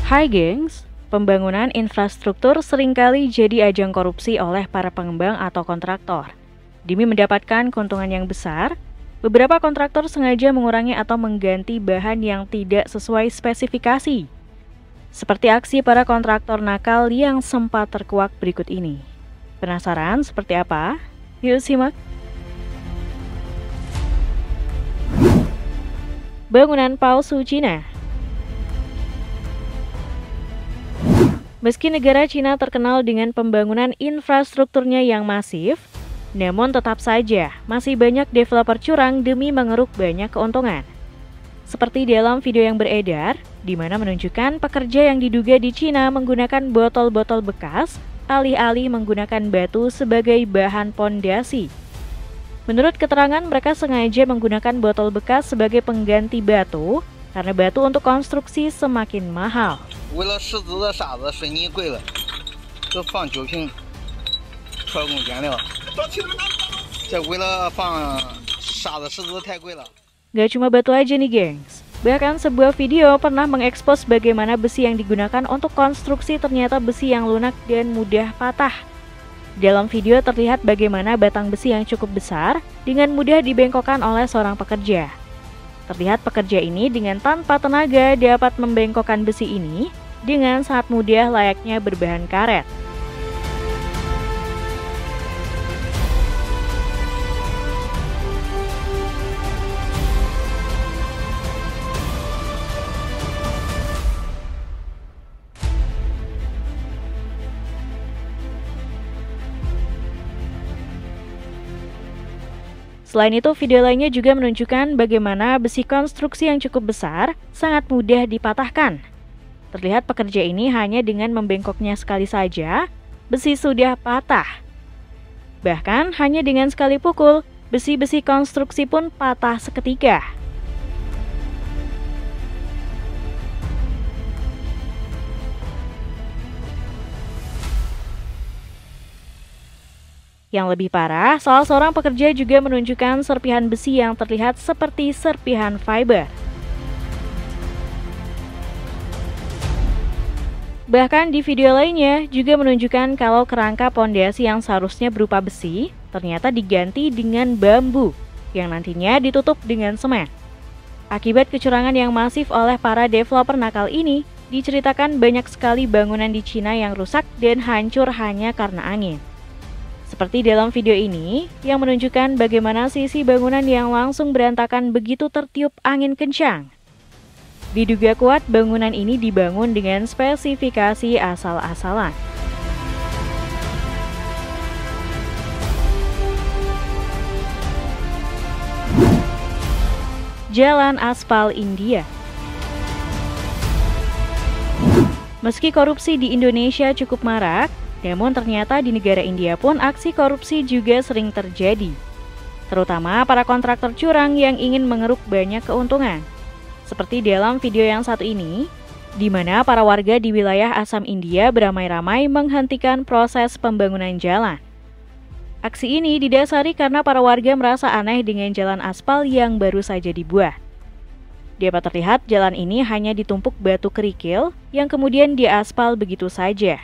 Hai gengs, pembangunan infrastruktur seringkali jadi ajang korupsi oleh para pengembang atau kontraktor. Demi mendapatkan keuntungan yang besar, beberapa kontraktor sengaja mengurangi atau mengganti bahan yang tidak sesuai spesifikasi. Seperti aksi para kontraktor nakal yang sempat terkuak berikut ini. Penasaran seperti apa? Yuk simak! Bangunan palsu Cina. Meski negara Cina terkenal dengan pembangunan infrastrukturnya yang masif, namun tetap saja masih banyak developer curang demi mengeruk banyak keuntungan. Seperti dalam video yang beredar, di mana menunjukkan pekerja yang diduga di Cina menggunakan botol-botol bekas, alih-alih menggunakan batu sebagai bahan pondasi. Menurut keterangan, mereka sengaja menggunakan botol bekas sebagai pengganti batu, karena batu untuk konstruksi semakin mahal. 为了十字的沙子，水泥贵了，就放9瓶特工原料。这为了放沙子，石子太贵了。 Gak cuma batu aja nih gengs. Bahkan sebuah video pernah mengekspos bagaimana besi yang digunakan untuk konstruksi ternyata besi yang lunak dan mudah patah. Dalam video terlihat bagaimana batang besi yang cukup besar dengan mudah dibengkokkan oleh seorang pekerja. Terlihat pekerja ini dengan tanpa tenaga dapat membengkokkan besi ini dengan sangat mudah layaknya berbahan karet. Selain itu, video lainnya juga menunjukkan bagaimana besi konstruksi yang cukup besar sangat mudah dipatahkan. Terlihat pekerja ini hanya dengan membengkoknya sekali saja, besi sudah patah. Bahkan hanya dengan sekali pukul, besi-besi konstruksi pun patah seketika. Yang lebih parah, salah seorang pekerja juga menunjukkan serpihan besi yang terlihat seperti serpihan fiber. Bahkan di video lainnya juga menunjukkan kalau kerangka pondasi yang seharusnya berupa besi ternyata diganti dengan bambu yang nantinya ditutup dengan semen. Akibat kecurangan yang masif oleh para developer nakal ini, diceritakan banyak sekali bangunan di Cina yang rusak dan hancur hanya karena angin. Seperti dalam video ini, yang menunjukkan bagaimana sisi bangunan yang langsung berantakan begitu tertiup angin kencang. Diduga kuat bangunan ini dibangun dengan spesifikasi asal-asalan. Jalan aspal India. Meski korupsi di Indonesia cukup marak, namun ternyata di negara India pun aksi korupsi juga sering terjadi. Terutama para kontraktor curang yang ingin mengeruk banyak keuntungan. Seperti dalam video yang satu ini, di mana para warga di wilayah Assam India beramai-ramai menghentikan proses pembangunan jalan. Aksi ini didasari karena para warga merasa aneh dengan jalan aspal yang baru saja dibuat. Dapat terlihat jalan ini hanya ditumpuk batu kerikil yang kemudian diaspal begitu saja.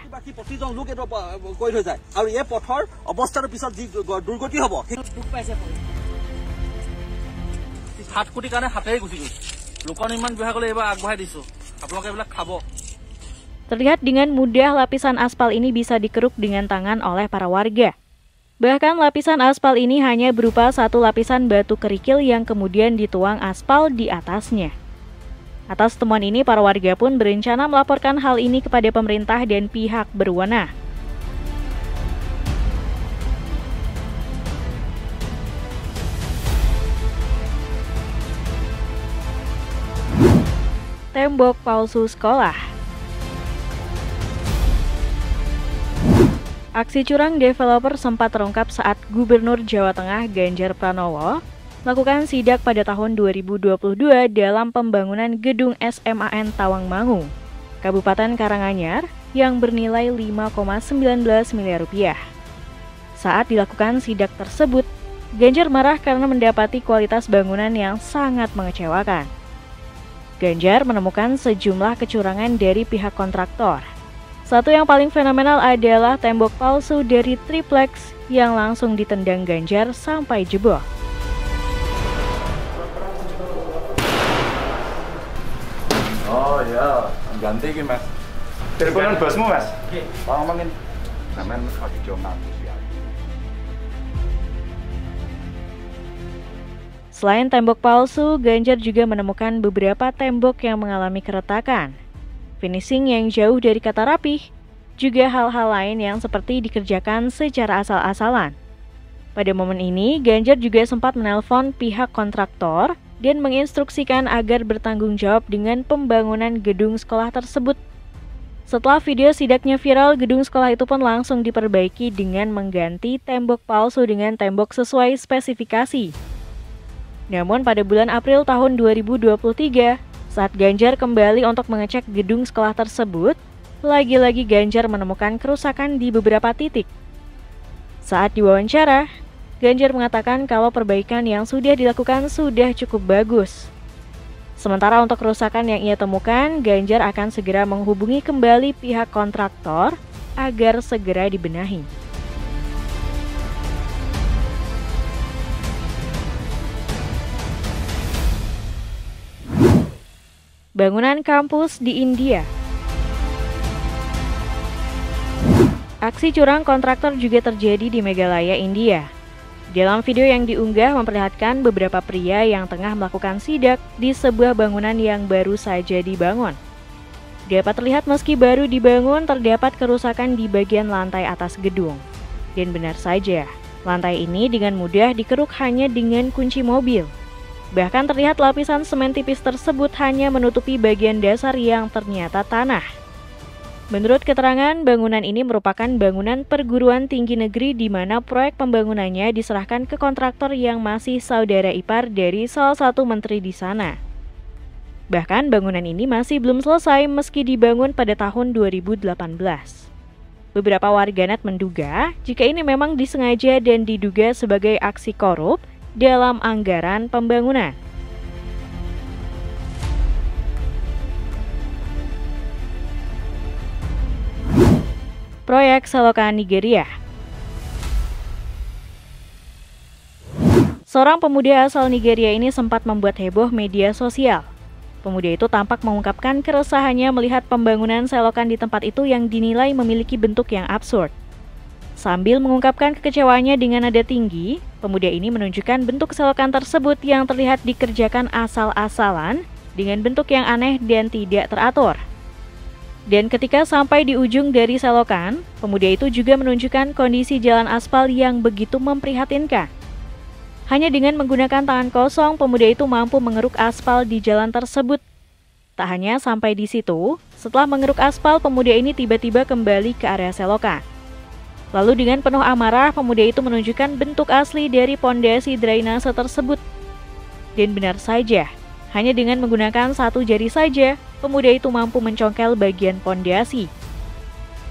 Terlihat dengan mudah lapisan aspal ini bisa dikeruk dengan tangan oleh para warga. Bahkan lapisan aspal ini hanya berupa satu lapisan batu kerikil yang kemudian dituang aspal di atasnya. Atas temuan ini, para warga pun berencana melaporkan hal ini kepada pemerintah dan pihak berwenang. Tembok palsu sekolah. Aksi curang developer sempat terungkap saat Gubernur Jawa Tengah Ganjar Pranowo melakukan sidak pada tahun 2022 dalam pembangunan gedung SMAN Tawangmangu, Kabupaten Karanganyar yang bernilai 5,19 miliar rupiah. Saat dilakukan sidak tersebut, Ganjar marah karena mendapati kualitas bangunan yang sangat mengecewakan. Ganjar menemukan sejumlah kecurangan dari pihak kontraktor. Satu yang paling fenomenal adalah tembok palsu dari triplex yang langsung ditendang Ganjar sampai jebol. Oh ya, ganti iki Mas. Teleponan bosmu Mas. Nggih. Pak ngomongin. Sampeyan lagi jombang. Selain tembok palsu, Ganjar juga menemukan beberapa tembok yang mengalami keretakan. Finishing yang jauh dari kata rapih, juga hal-hal lain yang seperti dikerjakan secara asal-asalan. Pada momen ini, Ganjar juga sempat menelpon pihak kontraktor dan menginstruksikan agar bertanggung jawab dengan pembangunan gedung sekolah tersebut. Setelah video sidaknya viral, gedung sekolah itu pun langsung diperbaiki dengan mengganti tembok palsu dengan tembok sesuai spesifikasi. Namun pada bulan April tahun 2023, saat Ganjar kembali untuk mengecek gedung sekolah tersebut, lagi-lagi Ganjar menemukan kerusakan di beberapa titik. Saat diwawancara, Ganjar mengatakan kalau perbaikan yang sudah dilakukan sudah cukup bagus. Sementara untuk kerusakan yang ia temukan, Ganjar akan segera menghubungi kembali pihak kontraktor agar segera dibenahi. Bangunan kampus di India. Aksi curang kontraktor juga terjadi di Meghalaya, India. Dalam video yang diunggah memperlihatkan beberapa pria yang tengah melakukan sidak di sebuah bangunan yang baru saja dibangun. Dapat terlihat meski baru dibangun, terdapat kerusakan di bagian lantai atas gedung. Dan benar saja, lantai ini dengan mudah dikeruk hanya dengan kunci mobil. Bahkan terlihat lapisan semen tipis tersebut hanya menutupi bagian dasar yang ternyata tanah. Menurut keterangan, bangunan ini merupakan bangunan perguruan tinggi negeri di mana proyek pembangunannya diserahkan ke kontraktor yang masih saudara ipar dari salah satu menteri di sana. Bahkan bangunan ini masih belum selesai meski dibangun pada tahun 2018. Beberapa warganet menduga jika ini memang disengaja dan diduga sebagai aksi korup dalam anggaran pembangunan. Proyek selokan Nigeria. Seorang pemuda asal Nigeria ini sempat membuat heboh media sosial. Pemuda itu tampak mengungkapkan keresahannya melihat pembangunan selokan di tempat itu yang dinilai memiliki bentuk yang absurd. Sambil mengungkapkan kekecewaannya dengan nada tinggi, pemuda ini menunjukkan bentuk selokan tersebut yang terlihat dikerjakan asal-asalan dengan bentuk yang aneh dan tidak teratur. Dan ketika sampai di ujung dari selokan, pemuda itu juga menunjukkan kondisi jalan aspal yang begitu memprihatinkan. Hanya dengan menggunakan tangan kosong, pemuda itu mampu mengeruk aspal di jalan tersebut. Tak hanya sampai di situ, setelah mengeruk aspal, pemuda ini tiba-tiba kembali ke area selokan. Lalu dengan penuh amarah, pemuda itu menunjukkan bentuk asli dari pondasi drainase tersebut. Dan benar saja, hanya dengan menggunakan satu jari saja, pemuda itu mampu mencongkel bagian pondasi.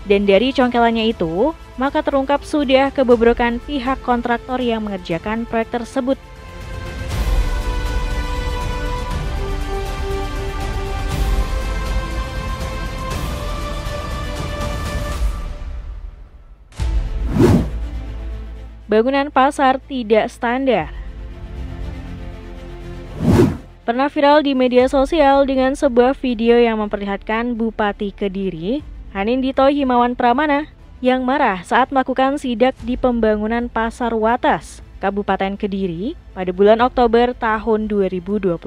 Dan dari congkelannya itu, maka terungkap sudah kebobrokan pihak kontraktor yang mengerjakan proyek tersebut. Bangunan pasar tidak standar. Pernah viral di media sosial dengan sebuah video yang memperlihatkan Bupati Kediri, Hanindito Himawan Pramana, yang marah saat melakukan sidak di pembangunan Pasar Watas, Kabupaten Kediri, pada bulan Oktober tahun 2022.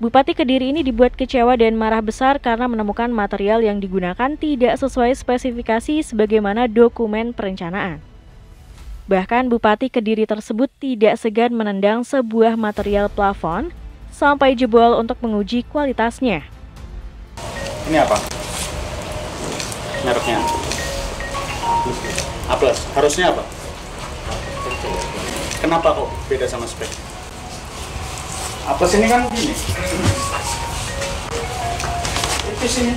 Bupati Kediri ini dibuat kecewa dan marah besar karena menemukan material yang digunakan tidak sesuai spesifikasi sebagaimana dokumen perencanaan. Bahkan Bupati Kediri tersebut tidak segan menendang sebuah material plafon sampai jebol untuk menguji kualitasnya. Ini apa? Mereknya A+. Harusnya apa? Kenapa kok beda sama spek? A+ ini kan gini. Tipis ini.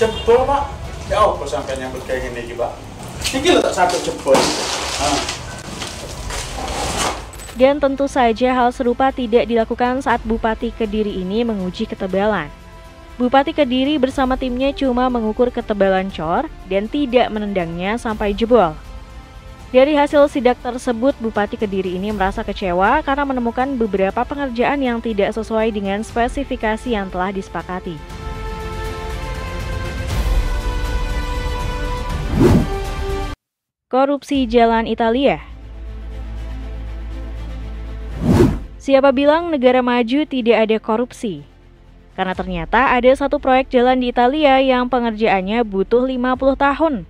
Jebol Pak. Ya apa sampai nyambut kayak gini Pak? Dan tentu saja hal serupa tidak dilakukan saat Bupati Kediri ini menguji ketebalan. Bupati Kediri bersama timnya cuma mengukur ketebalan cor dan tidak menendangnya sampai jebol. Dari hasil sidak tersebut, Bupati Kediri ini merasa kecewa karena menemukan beberapa pengerjaan yang tidak sesuai dengan spesifikasi yang telah disepakati. Korupsi Jalan Italia. Siapa bilang negara maju tidak ada korupsi? Karena ternyata ada satu proyek jalan di Italia yang pengerjaannya butuh 50 tahun.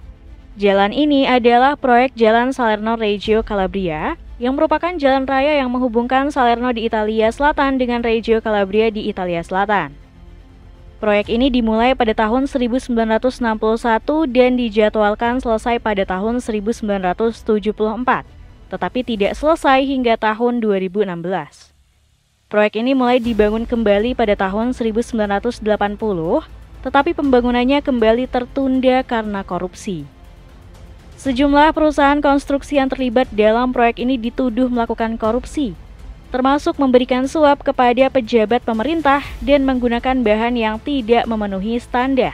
Jalan ini adalah proyek Jalan Salerno-Reggio Calabria yang merupakan jalan raya yang menghubungkan Salerno di Italia Selatan dengan Reggio Calabria di Italia Selatan. Proyek ini dimulai pada tahun 1961 dan dijadwalkan selesai pada tahun 1974. Tetapi tidak selesai hingga tahun 2016. Proyek ini mulai dibangun kembali pada tahun 1980, tetapi pembangunannya kembali tertunda karena korupsi. Sejumlah perusahaan konstruksi yang terlibat dalam proyek ini dituduh melakukan korupsi, termasuk memberikan suap kepada pejabat pemerintah dan menggunakan bahan yang tidak memenuhi standar.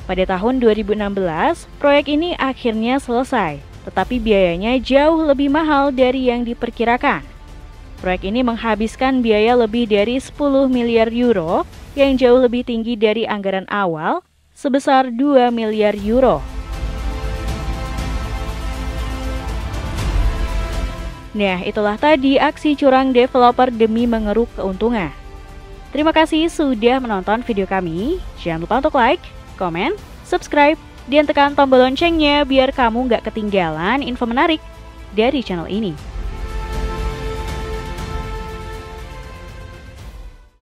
Pada tahun 2016, proyek ini akhirnya selesai, tetapi biayanya jauh lebih mahal dari yang diperkirakan. Proyek ini menghabiskan biaya lebih dari 10 miliar euro yang jauh lebih tinggi dari anggaran awal sebesar 2 miliar euro. Nah, itulah tadi aksi curang developer demi mengeruk keuntungan. Terima kasih sudah menonton video kami. Jangan lupa untuk like, komen, subscribe, dan tekan tombol loncengnya biar kamu nggak ketinggalan info menarik dari channel ini.